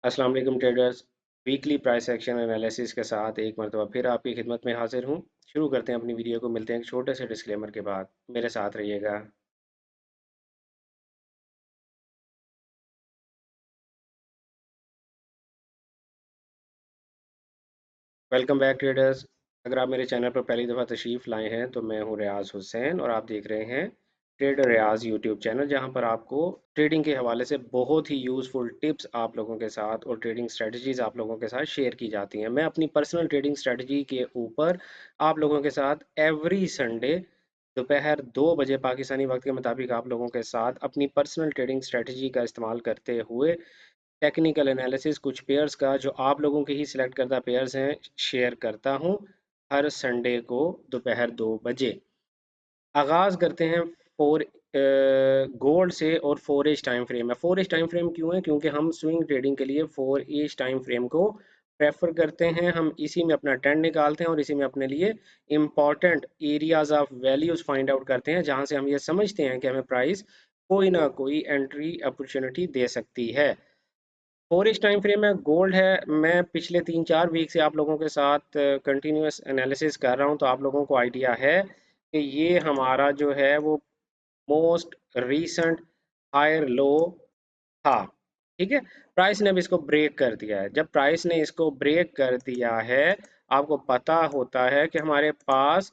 अस्सलाम वालेकुम traders. Weekly price action analysis के साथ एक मरतबा फिर आपकी खिदमत में हाजिर हूँ। शुरू करते हैं अपनी वीडियो को। मिलते हैं एक छोटे से डिस्क्लेमर के बाद। मेरे साथ रहिएगा। Welcome back traders. अगर आप मेरे चैनल पर पहली दफ़ा तशरीफ़ लाए हैं तो मैं हूँ रियाज हुसैन और आप देख रहे हैं ट्रेडर रियाज यूट्यूब चैनल, जहाँ पर आपको ट्रेडिंग के हवाले से बहुत ही यूज़फुल टिप्स आप लोगों के साथ और ट्रेडिंग स्ट्रेटजीज आप लोगों के साथ शेयर की जाती हैं। मैं अपनी पर्सनल ट्रेडिंग स्ट्रेटजी के ऊपर आप लोगों के साथ एवरी संडे दोपहर 2 बजे पाकिस्तानी वक्त के मुताबिक आप लोगों के साथ अपनी पर्सनल ट्रेडिंग स्ट्रेटजी का इस्तेमाल करते हुए टेक्निकल एनालिसिस कुछ पेयर्स का जो आप लोगों के ही सिलेक्ट करदा पेयर्स हैं शेयर करता हूं हर संडे को दोपहर 2 बजे। आगाज़ करते हैं फोर गोल्ड से और 4 एज टाइम फ्रेम है। 4 एज टाइम फ्रेम क्यों है? क्योंकि हम स्विंग ट्रेडिंग के लिए 4 एज टाइम फ्रेम को प्रेफर करते हैं। हम इसी में अपना ट्रेंड निकालते हैं और इसी में अपने लिए important areas of values find out करते हैं, जहां से हम ये समझते हैं कि हमें प्राइस कोई ना कोई एंट्री अपॉर्चुनिटी दे सकती है। 4 एज टाइम फ्रेम है, गोल्ड है। मैं पिछले 3-4 वीक से आप लोगों के साथ कंटिन्यूस एनालिसिस कर रहा हूं, तो आप लोगों को आइडिया है कि ये हमारा जो है वो मोस्ट रीसेंट हायर लो था। ठीक है, प्राइस ने अब इसको ब्रेक कर दिया है। जब प्राइस ने इसको ब्रेक कर दिया है, आपको पता होता है कि हमारे पास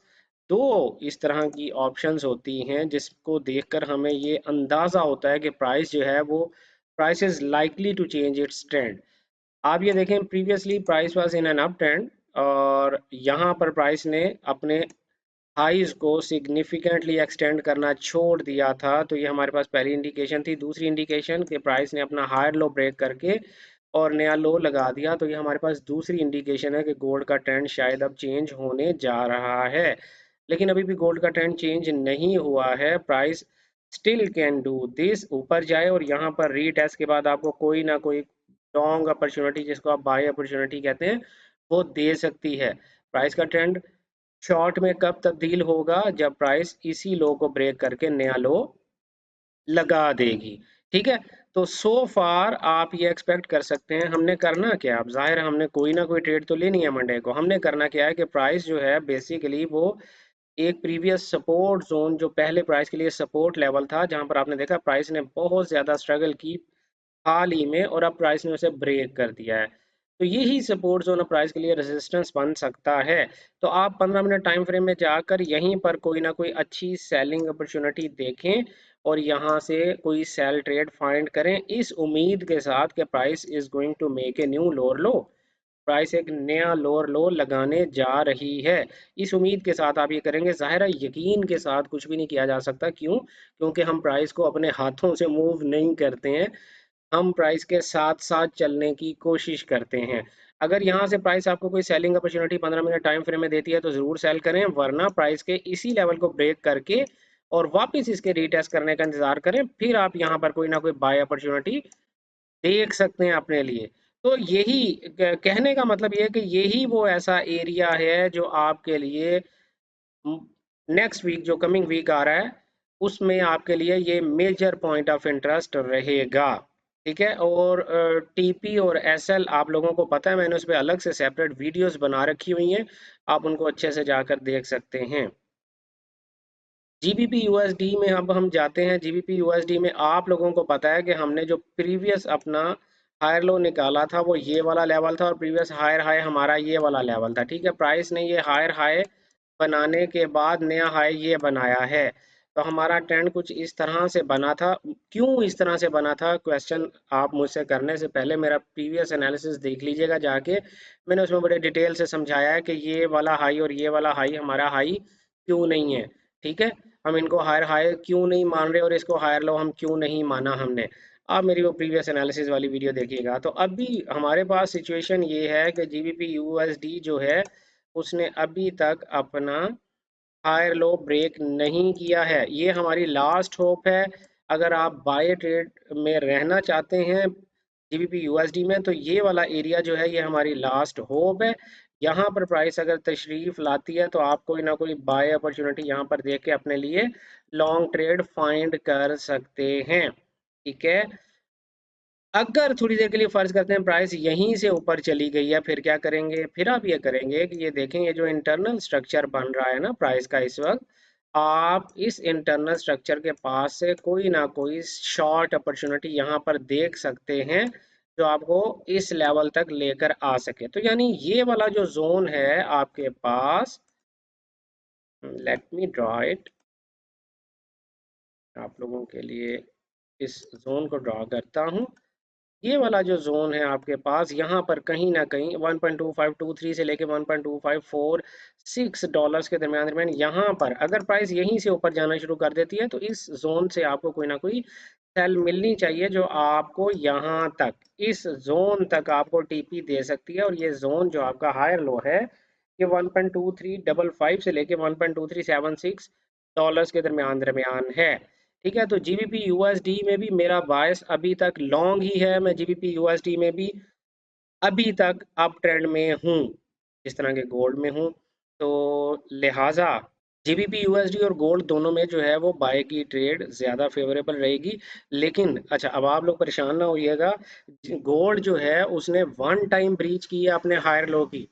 दो इस तरह की ऑप्शंस होती हैं जिसको देखकर हमें ये अंदाजा होता है कि प्राइस जो है वो price is likely to change its trend. आप ये देखें, previously price was in an up trend और यहाँ पर प्राइस ने अपने हाइज को सिग्निफिकेंटली एक्सटेंड करना छोड़ दिया था। तो ये हमारे पास पहली इंडिकेशन थी। दूसरी इंडिकेशन कि प्राइस ने अपना हायर लो ब्रेक करके और नया लो लगा दिया, तो ये हमारे पास दूसरी इंडिकेशन है कि गोल्ड का ट्रेंड शायद अब चेंज होने जा रहा है। लेकिन अभी भी गोल्ड का ट्रेंड चेंज नहीं हुआ है। Price still can do this, ऊपर जाए और यहाँ पर रीटेस्ट के बाद आपको कोई ना कोई लॉन्ग अपॉर्चुनिटी, जिसको आप बाय अपॉर्चुनिटी कहते हैं, वो दे सकती है। प्राइस का ट्रेंड शॉर्ट में कब तब्दील होगा? जब प्राइस इसी लो को ब्रेक करके नया लो लगा देगी। ठीक है, तो सो फार आप ये एक्सपेक्ट कर सकते हैं। हमने करना क्या? अब जाहिर है हमने कोई ना कोई ट्रेड तो लेनी है मंडे को। हमने करना क्या है कि प्राइस जो है बेसिकली वो एक प्रीवियस सपोर्ट जोन, जो पहले प्राइस के लिए सपोर्ट लेवल था, जहां पर आपने देखा प्राइस ने बहुत ज्यादा स्ट्रगल की हाल ही में और अब प्राइस ने उसे ब्रेक कर दिया है। तो यही सपोर्ट जोन प्राइस के लिए रेजिस्टेंस बन सकता है। तो आप 15 मिनट टाइम फ्रेम में जाकर यहीं पर कोई ना कोई अच्छी सेलिंग अपॉर्चुनिटी देखें और यहाँ से कोई सेल ट्रेड फाइंड करें, इस उम्मीद के साथ कि price is going to make a new lower low. Price एक नया लोअर लो लगाने जा रही है, इस उम्मीद के साथ आप ये करेंगे। जाहिर है यकीन के साथ कुछ भी नहीं किया जा सकता। क्यों? क्योंकि हम प्राइस को अपने हाथों से मूव नहीं करते हैं, हम प्राइस के साथ साथ चलने की कोशिश करते हैं। अगर यहाँ से प्राइस आपको कोई selling opportunity 15 minute time frame में देती है तो जरूर सेल करें, वरना प्राइस के इसी लेवल को ब्रेक करके और वापस इसके रीटेस्ट करने का इंतजार करें, फिर आप यहाँ पर कोई ना कोई बाय अपॉर्चुनिटी देख सकते हैं अपने लिए। तो यही कहने का मतलब ये है कि यही वो ऐसा एरिया है जो आपके लिए नेक्स्ट वीक, जो कमिंग वीक आ रहा है, उसमें आपके लिए ये मेजर पॉइंट ऑफ इंटरेस्ट रहेगा। ठीक है, और टीपी और एसएल आप लोगों को पता है, मैंने उस पर अलग से सेपरेट वीडियोस बना रखी हुई हैं, आप उनको अच्छे से जाकर देख सकते हैं। जीबीपी यूएसडी में अब हम जाते हैं। जीबीपी यूएसडी में आप लोगों को पता है कि हमने जो प्रीवियस अपना हायर लो निकाला था वो ये वाला लेवल था और प्रीवियस हायर हाई हमारा ये वाला लेवल था। ठीक है, प्राइस ने ये हायर हाई बनाने के बाद नया हाई ये बनाया है। तो हमारा ट्रेंड कुछ इस तरह से बना था। क्यों इस तरह से बना था, क्वेश्चन आप मुझसे करने से पहले मेरा प्रीवियस एनालिसिस देख लीजिएगा जाके। मैंने उसमें बड़े डिटेल से समझाया है कि ये वाला हाई और ये वाला हाई हमारा हाई क्यों नहीं है। ठीक है, हम इनको हायर हाई क्यों नहीं मान रहे और इसको हायर लो हम क्यों नहीं माना हमने। आप मेरी वो प्रीवियस एनालिसिस वाली वीडियो देखिएगा। तो अभी हमारे पास सिचुएशन ये है कि जीबीपी यूएसडी जो है उसने अभी तक अपना हायर लो ब्रेक नहीं किया है। ये हमारी लास्ट होप है। अगर आप बाय ट्रेड में रहना चाहते हैं जीबीपी यूएसडी में, तो ये वाला एरिया जो है ये हमारी लास्ट होप है। यहाँ पर प्राइस अगर तशरीफ लाती है तो आप कोई ना कोई बाय अपॉर्चुनिटी यहाँ पर देख के अपने लिए लॉन्ग ट्रेड फाइंड कर सकते हैं। ठीक है, अगर थोड़ी देर के लिए फर्ज करते हैं प्राइस यहीं से ऊपर चली गई है, फिर क्या करेंगे? फिर आप ये करेंगे कि ये देखें, ये जो इंटरनल स्ट्रक्चर बन रहा है ना प्राइस का इस वक्त, आप इस इंटरनल स्ट्रक्चर के पास से कोई ना कोई शॉर्ट अपॉर्चुनिटी यहाँ पर देख सकते हैं जो आपको इस लेवल तक लेकर आ सके। तो यानी ये वाला जो जोन है आपके पास, लेट मी ड्रॉ इट आप लोगों के लिए, इस जोन को ड्रॉ करता हूँ। ये वाला जो जोन है आपके पास, यहाँ पर कहीं ना कहीं 1.2523 से लेके 1.2546 डॉलर्स के दरमियान दरमियान यहाँ पर अगर प्राइस यहीं से ऊपर जाना शुरू कर देती है तो इस जोन से आपको कोई ना कोई सेल मिलनी चाहिए जो आपको यहाँ तक, इस जोन तक आपको टीपी दे सकती है। और ये जोन जो आपका हायर लो है ये 1.2355 से लेके 1.2376 डॉलर्स के दरमियान दरमियान है। ठीक है, तो जीबीपी यूएसडी में भी मेरा बायस अभी तक लॉन्ग ही है, मैं जीबीपी यूएसडी में भी अभी तक अप ट्रेंड में हूँ, जिस तरह के गोल्ड में हूँ। तो लिहाजा जीबीपी यूएसडी और गोल्ड दोनों में जो है वो बाय की ट्रेड ज़्यादा फेवरेबल रहेगी। लेकिन अच्छा, अब आप लोग परेशान ना होइएगा, गोल्ड जो है उसने वन टाइम ब्रीच की है अपने हायर लो की,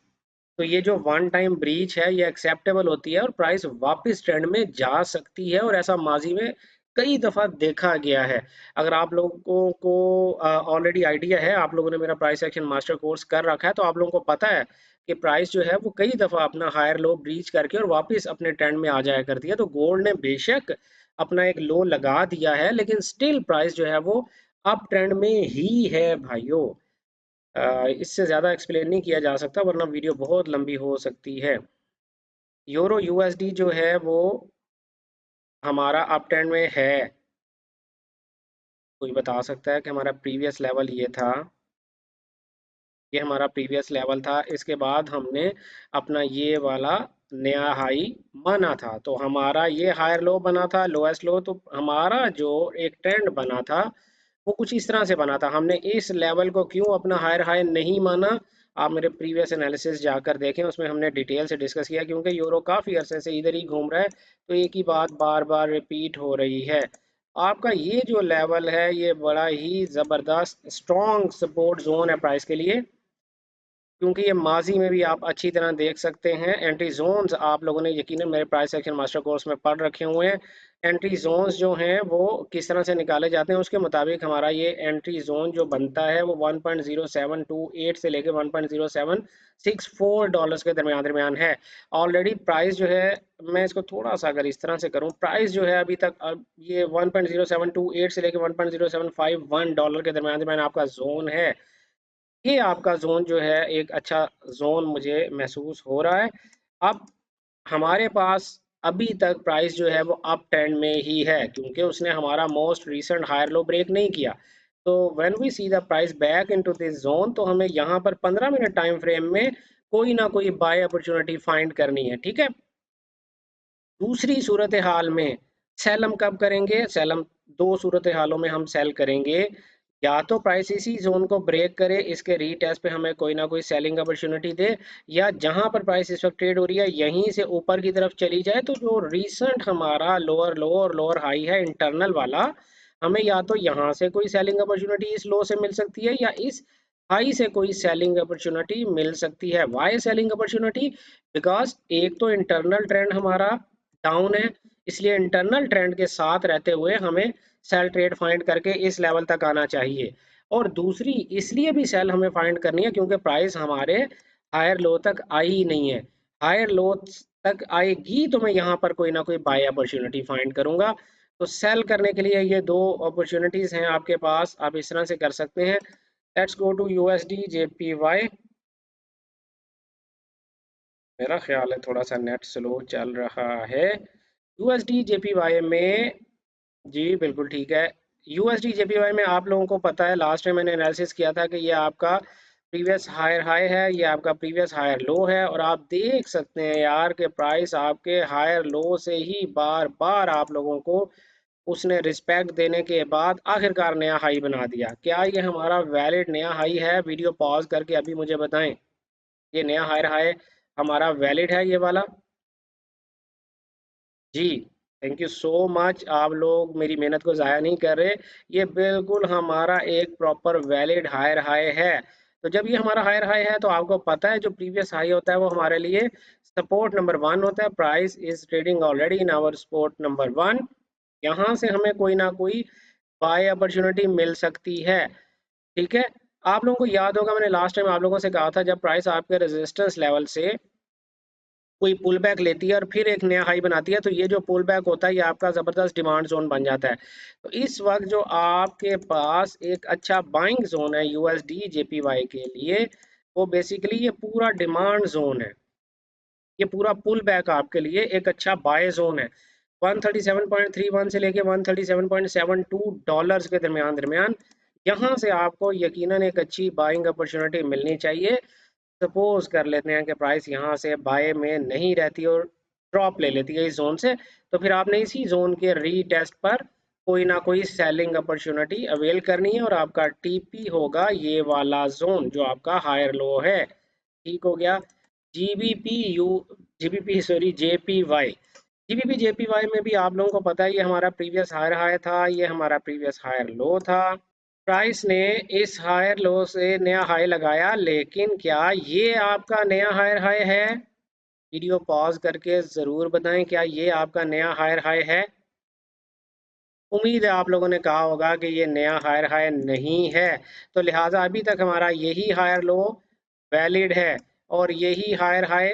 तो ये जो वन टाइम ब्रीच है ये एक्सेप्टेबल होती है और प्राइस वापस ट्रेंड में जा सकती है, और ऐसा माजी में कई दफ़ा देखा गया है। अगर आप लोगों को ऑलरेडी आइडिया है, आप लोगों ने मेरा प्राइस एक्शन मास्टर कोर्स कर रखा है, तो आप लोगों को पता है कि प्राइस जो है वो कई दफ़ा अपना हायर लो ब्रीच करके और वापस अपने ट्रेंड में आ जाया करती है। तो गोल्ड ने बेशक अपना एक लो लगा दिया है, लेकिन स्टिल प्राइस जो है वो अप ट्रेंड में ही है भाइयों। इससे ज़्यादा एक्सप्लेन नहीं किया जा सकता वरना वीडियो बहुत लंबी हो सकती है। यूरो यूएसडी जो है वो हमारा अप ट्रेंड में है। कोई बता सकता है कि हमारा प्रीवियस लेवल ये था, ये हमारा प्रीवियस लेवल था, इसके बाद हमने अपना ये वाला नया हाई माना था, तो हमारा ये हायर लो बना था, लोएस्ट लो। तो हमारा जो एक ट्रेंड बना था वो कुछ इस तरह से बना था। हमने इस लेवल को क्यों अपना हायर हाई नहीं माना, आप मेरे प्रीवियस एनालिसिस जाकर देखें, उसमें हमने डिटेल से डिस्कस किया। क्योंकि यूरो काफ़ी अरसे से इधर ही घूम रहा है तो एक ही बात बार बार रिपीट हो रही है। आपका ये जो लेवल है ये बड़ा ही ज़बरदस्त स्ट्रॉन्ग सपोर्ट जोन है प्राइस के लिए, क्योंकि ये माजी में भी आप अच्छी तरह देख सकते हैं। एंट्री जोन्स आप लोगों ने यकीनन मेरे प्राइस एक्शन मास्टर कोर्स में पढ़ रखे हुए हैं। एंट्री जोन्स जो हैं वो किस तरह से निकाले जाते हैं, उसके मुताबिक हमारा ये एंट्री जोन जो बनता है वो 1.0728 से लेके 1.0764 डॉलर्स के दरमियान दरमियान है। ऑलरेडी प्राइस जो है, मैं इसको थोड़ा सा अगर इस तरह से करूं, प्राइस जो है अभी तक अब ये 1.0728 से लेके 1.0751 डॉलर के दरमियान दरमियान आपका जोन है। ये आपका जोन जो है एक अच्छा जोन मुझे महसूस हो रहा है। अब हमारे पास अभी तक प्राइस जो है वो अप ट्रेंड में ही है, क्योंकि उसने हमारा most recent higher low break नहीं किया। तो when we see the price back into this zone, तो हमें यहाँ पर 15 मिनट टाइम फ्रेम में कोई ना कोई बाय अपॉर्चुनिटी फाइंड करनी है। ठीक है, दूसरी सूरत हाल में सेल हम कब करेंगे? सेल हम दो सूरत हालों में हम सेल करेंगे। या तो प्राइस इसी जोन को ब्रेक करे, इसके रीटेस्ट पे हमें कोई ना कोई सेलिंग अपॉर्चुनिटी दे, या जहां पर प्राइस इस वक्त ट्रेड हो रही है यहीं से ऊपर की तरफ चली जाए। तो जो रीसेंट हमारा लोअर लो और लोअर हाई है इंटरनल वाला, हमें या तो यहाँ से कोई सेलिंग अपॉर्चुनिटी इस लो से मिल सकती है या इस हाई से कोई सेलिंग अपॉर्चुनिटी मिल सकती है। Y selling opportunity? बिकॉज एक तो इंटरनल ट्रेंड हमारा डाउन है, इसलिए इंटरनल ट्रेंड के साथ रहते हुए हमें सेल ट्रेड फाइंड करके इस लेवल तक आना चाहिए। और दूसरी इसलिए भी सेल हमें फाइंड करनी है क्योंकि प्राइस हमारे हायर लो तक आई ही नहीं है। हायर लो तक आएगी तो मैं यहाँ पर कोई ना कोई बाय अपॉर्चुनिटी फाइंड करूंगा। तो सेल करने के लिए ये दो अपॉर्चुनिटीज हैं आपके पास, आप इस तरह से कर सकते हैं। Let's go to USD JPY. मेरा ख्याल है थोड़ा सा नेट स्लो चल रहा है। यूएसडी जेपीवाई में, जी बिल्कुल ठीक है। यूएसडी जेपीवाई में आप लोगों को पता है लास्ट टाइम मैंने एनालिसिस किया था कि ये आपका प्रीवियस हायर हाई है, ये आपका प्रीवियस हायर लो है, और आप देख सकते हैं यार कि प्राइस आपके हायर लो से ही बार बार आप लोगों को उसने रिस्पेक्ट देने के बाद आखिरकार नया हाई बना दिया। क्या ये हमारा वैलिड नया हाई है? वीडियो पॉज करके अभी मुझे बताएं, ये नया हायर हाई हमारा वैलिड है ये वाला? जी, थैंक यू सो मच। आप लोग मेरी मेहनत को ज़ाया नहीं कर रहे। ये बिल्कुल हमारा एक प्रॉपर वैलिड हायर हाई है। तो जब ये हमारा हायर हाई है तो आपको पता है जो प्रीवियस हाई होता है वो हमारे लिए सपोर्ट नंबर 1 होता है। Price is trading already in our support number 1। यहाँ से हमें कोई ना कोई बाय अपॉर्चुनिटी मिल सकती है। ठीक है। आप लोगों को याद होगा मैंने लास्ट टाइम आप लोगों से कहा था जब प्राइस आपके रेजिस्टेंस लेवल से कोई पुल बैक लेती है और फिर एक नया हाई बनाती है तो ये जो पुल बैक होता है ये आपका ज़बरदस्त डिमांड जोन बन जाता है। तो इस वक्त जो आपके पास एक अच्छा बाइंग जोन है यूएसडी जेपीवाई के लिए, वो बेसिकली ये पूरा डिमांड जोन है। ये पूरा पुल बैक आपके लिए एक अच्छा बाय जोन है। 137.31 से लेके 137.72 डॉलर्स के दरमियान दरमियान यहाँ से आपको यकीनन एक अच्छी बाइंग अपॉर्चुनिटी मिलनी चाहिए। सपोज कर लेते हैं कि प्राइस यहाँ से बाय में नहीं रहती और ड्रॉप ले लेती है इस जोन से, तो फिर आपने इसी जोन के रीटेस्ट पर कोई ना कोई सेलिंग अपॉर्चुनिटी अवेल करनी है और आपका टीपी होगा ये वाला जोन जो आपका हायर लो है। ठीक हो गया। GBP you GBP sorry JPY. GBP JPY में भी आप लोगों को पता है ये हमारा प्रीवियस हायर हाई था, ये हमारा प्रीवियस हायर लो था। प्राइस ने इस हायर लो से नया हाई लगाया, लेकिन क्या ये आपका नया हायर हाई है? वीडियो पॉज करके ज़रूर बताएं क्या ये आपका नया हायर हाई है। उम्मीद है आप लोगों ने कहा होगा कि ये नया हायर हाई नहीं है, तो लिहाजा अभी तक हमारा यही हायर लो वैलिड है और यही हायर हाई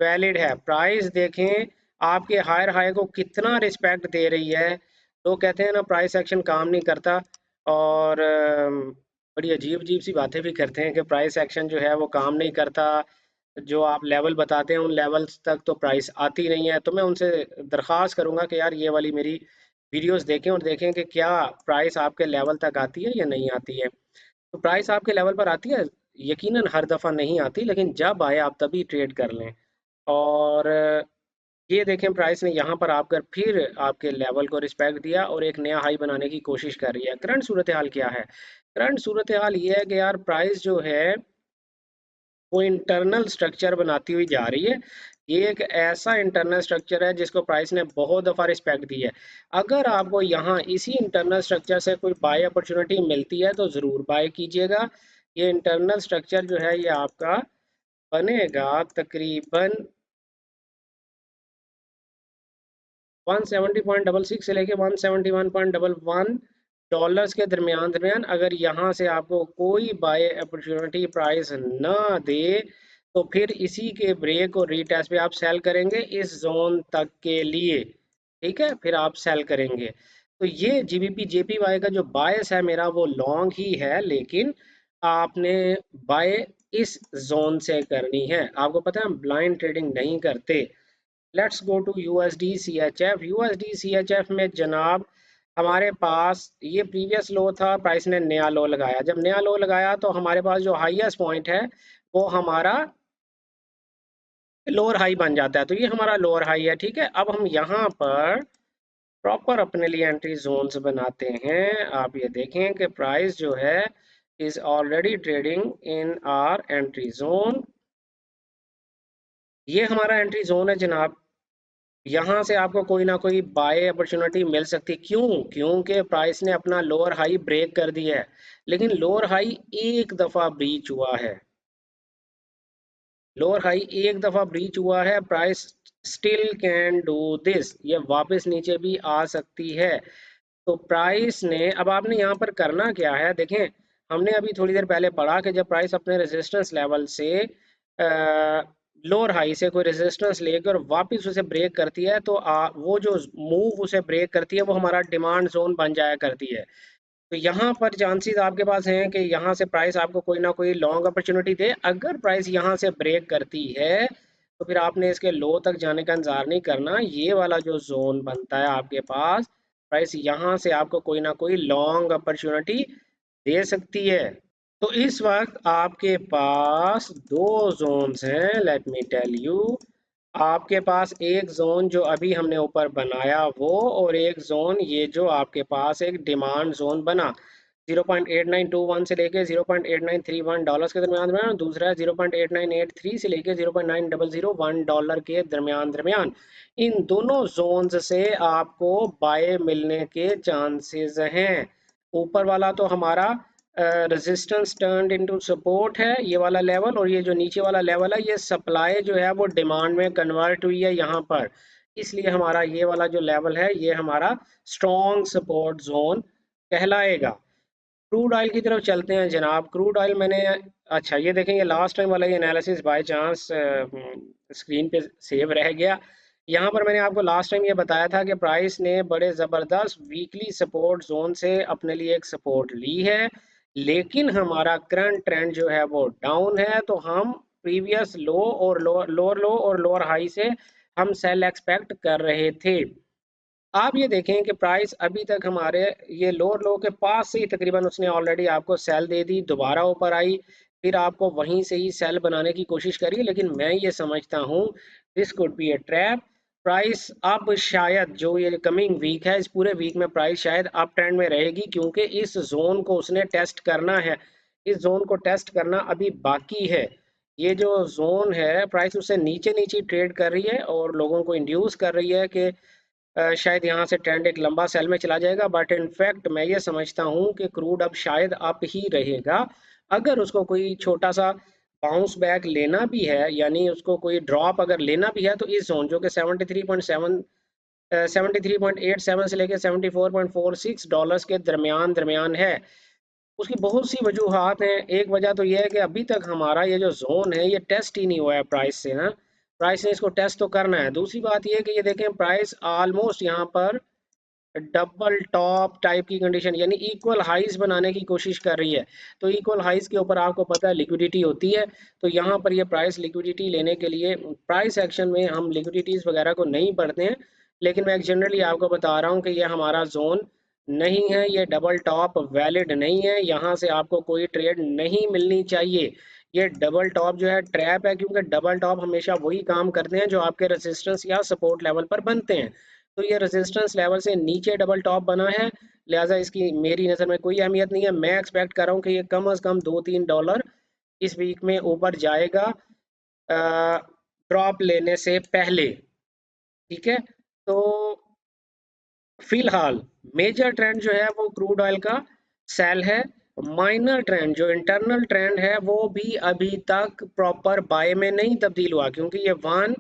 वैलिड है। प्राइस देखें आपके हायर हाई को कितना रिस्पेक्ट दे रही है। लोग कहते हैं ना प्राइस एक्शन काम नहीं करता, और बड़ी अजीब अजीब सी बातें भी करते हैं कि प्राइस एक्शन जो है वो काम नहीं करता। जो आप लेवल बताते हैं उन लेवल्स तक तो प्राइस आती नहीं है। तो मैं उनसे दरख्वास्त करूंगा कि यार ये वाली मेरी वीडियोस देखें और देखें कि क्या प्राइस आपके लेवल तक आती है या नहीं आती है। तो प्राइस आपके लेवल पर आती है, यकीनन हर दफ़ा नहीं आती, लेकिन जब आए आप तभी ट्रेड कर लें। और ये देखें प्राइस ने यहाँ पर आकर फिर आपके लेवल को रिस्पेक्ट दिया और एक नया हाई बनाने की कोशिश कर रही है। करंट सूरत हाल क्या है? करंट सूरत हाल ये है कि यार प्राइस जो है वो इंटरनल स्ट्रक्चर बनाती हुई जा रही है। ये एक ऐसा इंटरनल स्ट्रक्चर है जिसको प्राइस ने बहुत दफ़ा रिस्पेक्ट दी है। अगर आपको यहाँ इसी इंटरनल स्ट्रक्चर से कोई बाय अपॉर्चुनिटी मिलती है तो ज़रूर बाय कीजिएगा। ये इंटरनल स्ट्रक्चर जो है ये आपका बनेगा तकरीबन 170.66 से लेके 171.11 डॉलर्स के दरमियान दरमियान। अगर यहाँ से आपको कोई बाय अपॉर्चुनिटी प्राइस ना दे तो फिर इसी के ब्रेक और रीटेस्ट पे आप सेल करेंगे इस जोन तक के लिए। ठीक है, फिर आप सेल करेंगे। तो ये जीबीपी जेपीवाई का जो बायस है मेरा वो लॉन्ग ही है, लेकिन आपने बाय इस जोन से करनी है। आपको पता है हम ब्लाइंड ट्रेडिंग नहीं करते। Let's go to USD CHF. USD CHF में जनाब हमारे पास ये प्रीवियस लो था, प्राइस ने नया लो लगाया। जब नया लो लगाया तो हमारे पास जो हाईएस्ट पॉइंट है वो हमारा लोअर हाई बन जाता है। तो ये हमारा लोअर हाई है। ठीक है, अब हम यहाँ पर प्रॉपर अपने लिए एंट्री जोन्स बनाते हैं। आप ये देखें कि प्राइस जो है is already trading in R entry zone. ये हमारा एंट्री जोन है जनाब। यहाँ से आपको कोई ना कोई बाय अपॉर्चुनिटी मिल सकती है। क्यों? क्योंकि प्राइस ने अपना लोअर हाई ब्रेक कर दिया है, लेकिन लोअर हाई एक दफ़ा ब्रीच हुआ है। लोअर हाई एक दफ़ा ब्रीच हुआ है। Price still can do this, ये वापस नीचे भी आ सकती है। तो प्राइस ने अब आपने यहाँ पर करना क्या है देखें। हमने अभी थोड़ी देर पहले पढ़ा कि जब प्राइस अपने रेजिस्टेंस लेवल से लोअर हाई से कोई रेजिस्टेंस लेकर वापस उसे ब्रेक करती है तो वो जो मूव उसे ब्रेक करती है वो हमारा डिमांड जोन बन जाया करती है। तो यहाँ पर चांसेस आपके पास हैं कि यहाँ से प्राइस आपको कोई ना कोई लॉन्ग अपॉर्चुनिटी दे। अगर प्राइस यहाँ से ब्रेक करती है तो फिर आपने इसके लो तक जाने का इंतजार नहीं करना। ये वाला जो जोन बनता है आपके पास, प्राइस यहाँ से आपको कोई ना कोई लॉन्ग अपॉर्चुनिटी दे सकती है। तो इस वक्त आपके पास दो जोन्स हैं, लेट मी टेल यू। आपके पास एक जोन जो अभी हमने ऊपर बनाया वो, और एक जोन ये जो आपके पास एक डिमांड जोन बना। 0.8921 से लेके 0.8931 डॉलर्स के दरमियान दरमियान, दूसरा है 0.8983 से लेके 0.9001 डॉलर के दरमियान दरमियान। इन दोनों जोन्स से आपको बाय मिलने के चांसेस हैं। ऊपर वाला तो हमारा रेजिस्टेंस टर्न्ड इनटू सपोर्ट है, ये वाला लेवल, और ये जो नीचे वाला लेवल है ये सप्लाई जो है वो डिमांड में कन्वर्ट हुई है यहाँ पर, इसलिए हमारा ये वाला जो लेवल है ये हमारा स्ट्रॉन्ग सपोर्ट जोन कहलाएगा। क्रूड ऑयल की तरफ चलते हैं जनाब। क्रूड ऑयल मैंने, अच्छा ये देखेंगे लास्ट टाइम वाला ये एनालिसिस बाय चांस स्क्रीन पे सेव रह गया। यहाँ पर मैंने आपको लास्ट टाइम ये बताया था कि प्राइस ने बड़े ज़बरदस्त वीकली सपोर्ट जोन से अपने लिए एक सपोर्ट ली है, लेकिन हमारा करंट ट्रेंड जो है वो डाउन है, तो हम प्रीवियस लो और लोअर लो और लोअर हाई से हम सेल एक्सपेक्ट कर रहे थे। आप ये देखें कि प्राइस अभी तक हमारे ये लोअर लो के पास से ही तकरीबन उसने ऑलरेडी आपको सेल दे दी, दोबारा ऊपर आई, फिर आपको वहीं से ही सेल बनाने की कोशिश करी, लेकिन मैं ये समझता हूँ this could be A trap. Price अब शायद जो ये कमिंग वीक है, इस पूरे वीक में प्राइस शायद अप ट्रेंड में रहेगी, क्योंकि इस जोन को उसने टेस्ट करना है। इस जोन को टेस्ट करना अभी बाकी है। ये जो जोन है प्राइस उससे नीचे नीचे ट्रेड कर रही है और लोगों को इंड्यूस कर रही है कि शायद यहाँ से ट्रेंड एक लंबा सेल में चला जाएगा, बट इनफैक्ट मैं ये समझता हूँ कि क्रूड अब शायद अप ही रहेगा। अगर उसको कोई छोटा सा बाउंस बैक लेना भी है, यानी उसको कोई ड्रॉप अगर लेना भी है, तो इस जोन जो कि 73.87 से लेकर 74.46 डॉलर्स के दरमियान दरमियान है। उसकी बहुत सी वजूहात हैं। एक वजह तो यह है कि अभी तक हमारा ये जो जोन है ये टेस्ट ही नहीं हुआ है प्राइस से ना, प्राइस ने इसको टेस्ट तो करना है। दूसरी बात यह है कि ये देखें प्राइस ऑलमोस्ट यहाँ पर डबल टॉप टाइप की कंडीशन, यानी इक्वल हाइज बनाने की कोशिश कर रही है। तो इक्वल हाइज के ऊपर आपको पता है लिक्विडिटी होती है, तो यहाँ पर ये प्राइस लिक्विडिटी लेने के लिए, प्राइस एक्शन में हम लिक्विडिटीज वगैरह को नहीं पढ़ते हैं, लेकिन मैं जनरली आपको बता रहा हूँ कि ये हमारा जोन नहीं है, ये डबल टॉप वैलिड नहीं है, यहाँ से आपको कोई ट्रेड नहीं मिलनी चाहिए। ये डबल टॉप जो है ट्रैप है, क्योंकि डबल टॉप हमेशा वही काम करते हैं जो आपके रेजिस्टेंस या सपोर्ट लेवल पर बनते हैं। तो ये रेजिस्टेंस लेवल से नीचे डबल टॉप बना है, लिहाजा इसकी मेरी नज़र में कोई अहमियत नहीं है। मैं एक्सपेक्ट कर रहा हूँ कि ये कम अज़ कम 2-3 डॉलर इस वीक में ऊपर जाएगा ड्रॉप लेने से पहले। ठीक है, तो फिलहाल मेजर ट्रेंड जो है वो क्रूड ऑयल का सेल है। माइनर ट्रेंड जो इंटरनल ट्रेंड है वो भी अभी तक प्रॉपर बाय में नहीं तब्दील हुआ, क्योंकि ये 1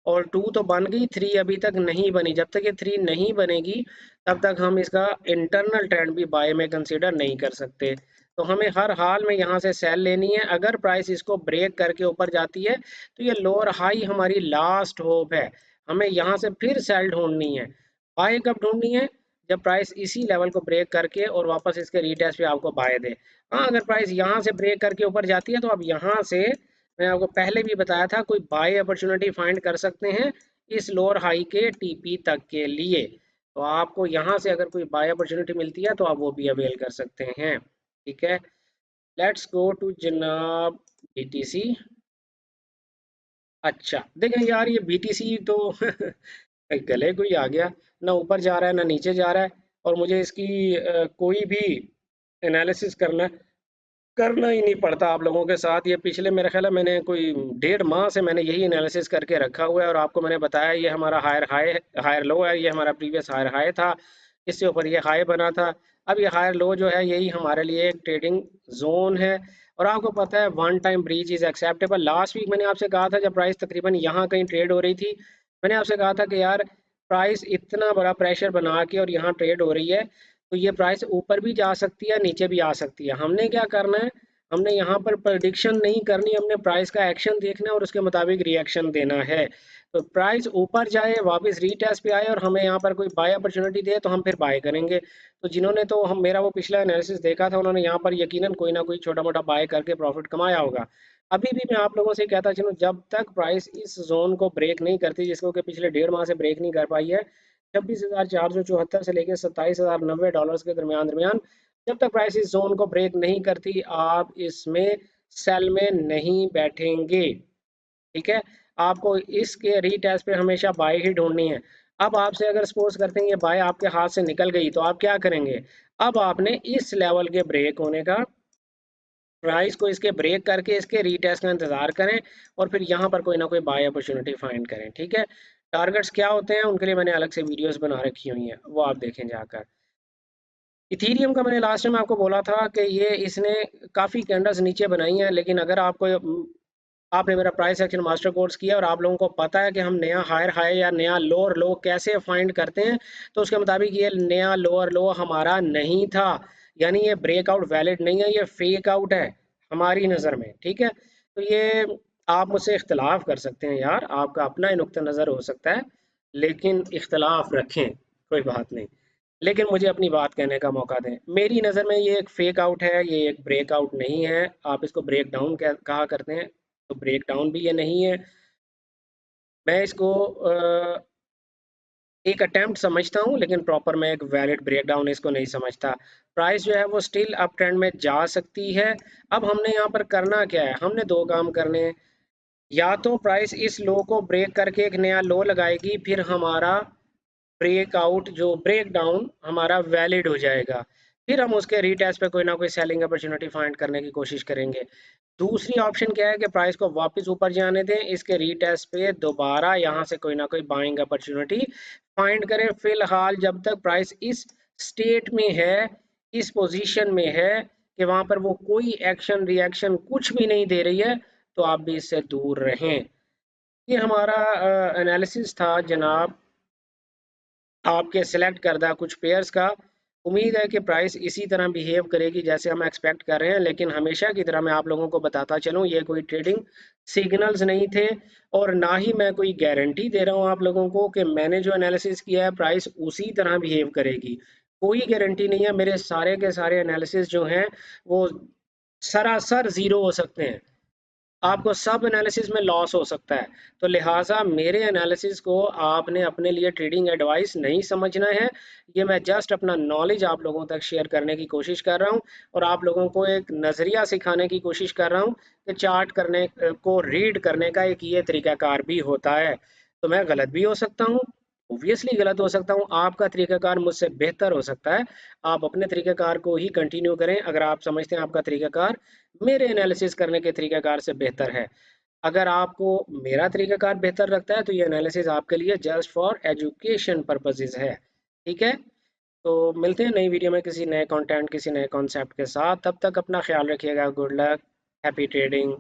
और 2 तो बन गई, 3 अभी तक नहीं बनी। जब तक ये 3 नहीं बनेगी तब तक हम इसका इंटरनल ट्रेंड भी बाय में कंसीडर नहीं कर सकते। तो हमें हर हाल में यहाँ से सेल लेनी है। अगर प्राइस इसको ब्रेक करके ऊपर जाती है तो ये लोअर हाई हमारी लास्ट होप है, हमें यहाँ से फिर सेल ढूंढनी है। बाय कब ढूंढनी है? जब प्राइस इसी लेवल को ब्रेक करके और वापस इसके रीटेस्ट पे आपको बाय दे। हाँ, अगर प्राइस यहाँ से ब्रेक करके ऊपर जाती है तो अब यहाँ से मैं आपको पहले भी बताया था कोई बाय अपॉर्चुनिटी फाइंड कर सकते हैं इस लोअर हाई के टीपी तक के लिए। तो आपको यहाँ से अगर कोई बाय अपॉर्चुनिटी मिलती है तो आप वो भी अवेल कर सकते हैं। ठीक है, लेट्स गो टू जनाब बीटीसी। अच्छा देखें यार, ये बीटीसी तो गले कोई आ गया, ना ऊपर जा रहा है ना नीचे जा रहा है, और मुझे इसकी कोई भी एनालिसिस करना करना ही नहीं पड़ता आप लोगों के साथ। ये पिछले मेरे ख्याल है मैंने कोई 1.5 माह से मैंने यही एनालिसिस करके रखा हुआ है, और आपको मैंने बताया ये हमारा हायर हाई हायर लो है, ये हमारा प्रीवियस हायर हाई था, इससे ऊपर ये हाई बना था। अब ये हायर लो जो है यही हमारे लिए एक ट्रेडिंग जोन है। और आपको पता है one time breach is acceptable. Last week मैंने आपसे कहा था जब प्राइस तकरीबन यहाँ कहीं ट्रेड हो रही थी, मैंने आपसे कहा था कि यार प्राइस इतना बड़ा प्रेशर बना के और यहाँ ट्रेड हो रही है, तो ये प्राइस ऊपर भी जा सकती है नीचे भी आ सकती है। हमने क्या करना है, हमने यहाँ पर प्रेडिक्शन नहीं करनी, हमने प्राइस का एक्शन देखना है और उसके मुताबिक रिएक्शन देना है। तो प्राइस ऊपर जाए वापस रीटेस्ट पे आए और हमें यहाँ पर कोई बाय अपॉर्चुनिटी दे तो हम फिर बाय करेंगे। तो जिन्होंने तो हम मेरा वो पिछला एनालिसिस देखा था उन्होंने यहाँ पर यकीनन कोई ना कोई छोटा मोटा बाय करके प्रॉफिट कमाया होगा। अभी भी मैं आप लोगों से कहता चलूँ, जब तक प्राइस इस जोन को ब्रेक नहीं करती, जिसको कि पिछले 1.5 माह से ब्रेक नहीं कर पाई है, 26,474 से लेकर 27,090 डॉलर्स के दरमियान दरमियान, जब तक प्राइस इस जोन को ब्रेक नहीं करती आप इसमें सेल में नहीं बैठेंगे। ठीक है, आपको इसके रीटेस्ट पे हमेशा बाय ही ढूंढनी है। अब आपसे अगर सपोज करते हैं ये बाय आपके हाथ से निकल गई तो आप क्या करेंगे? अब आपने इस लेवल के ब्रेक होने का, प्राइस को इसके ब्रेक करके इसके रीटेस्ट का इंतजार करें और फिर यहाँ पर कोई ना कोई बाय अपॉर्चुनिटी फाइंड करें। ठीक है, टारगेट्स क्या होते हैं उनके लिए मैंने अलग से वीडियोस बना रखी हुई हैं, वो आप देखें जाकर। इथीरियम का मैंने लास्ट टाइम आपको बोला था कि ये इसने काफ़ी कैंडल्स नीचे बनाई हैं, लेकिन अगर आपको आपने मेरा प्राइस एक्शन मास्टर कोर्स किया और आप लोगों को पता है कि हम नया हायर हाई या नया लोअर लो कैसे फाइंड करते हैं, तो उसके मुताबिक ये नया लोअर लो हमारा नहीं था, यानी ये ब्रेकआउट वैलिड नहीं है, ये फेक आउट है हमारी नज़र में। ठीक है, तो ये आप मुझसे इख्तलाफ कर सकते हैं यार, आपका अपना ही नुक्ता नज़र हो सकता है, लेकिन इख्तलाफ रखें, कोई बात नहीं, लेकिन मुझे अपनी बात कहने का मौका दें। मेरी नज़र में ये एक फेक आउट है, ये एक ब्रेक आउट नहीं है, आप इसको ब्रेक डाउन कहा करते हैं, तो ब्रेक डाउन भी ये नहीं है। मैं इसको एक अटेम्प्ट समझता हूँ, लेकिन प्रॉपर मैं एक वैलिड ब्रेक डाउन इसको नहीं समझता। प्राइस जो है वो स्टिल अप ट्रेंड में जा सकती है। अब हमने यहाँ पर करना क्या है, हमने दो काम करने हैं। या तो प्राइस इस लो को ब्रेक करके एक नया लो लगाएगी, फिर हमारा ब्रेकआउट जो ब्रेक डाउन हमारा वैलिड हो जाएगा, फिर हम उसके रीटेस्ट पे कोई ना कोई सेलिंग अपॉर्चुनिटी फाइंड करने की कोशिश करेंगे। दूसरी ऑप्शन क्या है कि प्राइस को वापस ऊपर जाने दें, इसके रीटेस्ट पे दोबारा यहाँ से कोई ना कोई बाइंग अपॉर्चुनिटी फाइंड करें। फिलहाल जब तक प्राइस इस स्टेट में है, इस पोजीशन में है कि वहाँ पर वो कोई एक्शन रिएक्शन कुछ भी नहीं दे रही है, तो आप भी इससे दूर रहें। ये हमारा एनालिसिस था जनाब आपके सेलेक्ट करदा कुछ पेयर्स का। उम्मीद है कि प्राइस इसी तरह बिहेव करेगी जैसे हम एक्सपेक्ट कर रहे हैं, लेकिन हमेशा की तरह मैं आप लोगों को बताता चलूँ ये कोई ट्रेडिंग सिग्नल्स नहीं थे और ना ही मैं कोई गारंटी दे रहा हूँ आप लोगों को कि मैंने जो एनालिसिस किया है प्राइस उसी तरह बिहेव करेगी। कोई गारंटी नहीं है, मेरे सारे के सारे एनालिसिस जो हैं वो सरासर ज़ीरो हो सकते हैं, आपको सब एनालिसिस में लॉस हो सकता है। तो लिहाजा मेरे एनालिसिस को आपने अपने लिए ट्रेडिंग एडवाइस नहीं समझना है, ये मैं जस्ट अपना नॉलेज आप लोगों तक शेयर करने की कोशिश कर रहा हूँ और आप लोगों को एक नज़रिया सिखाने की कोशिश कर रहा हूँ कि चार्ट करने को रीड करने का एक ये तरीकाकार भी होता है। तो मैं गलत भी हो सकता हूँ, ओबियसली गलत हो सकता हूँ, आपका तरीकाकार मुझसे बेहतर हो सकता है। आप अपने तरीकाकार को ही कंटिन्यू करें अगर आप समझते हैं आपका तरीकाकार मेरे एनालिसिस करने के तरीकाकार से बेहतर है। अगर आपको मेरा तरीकाकार बेहतर लगता है तो ये एनालिसिस आपके लिए जस्ट फॉर एजुकेशन पर्पसेस है। ठीक है, तो मिलते हैं नई वीडियो में किसी नए कंटेंट किसी नए कॉन्सेप्ट के साथ, तब तक अपना ख्याल रखिएगा। Good luck, happy trading.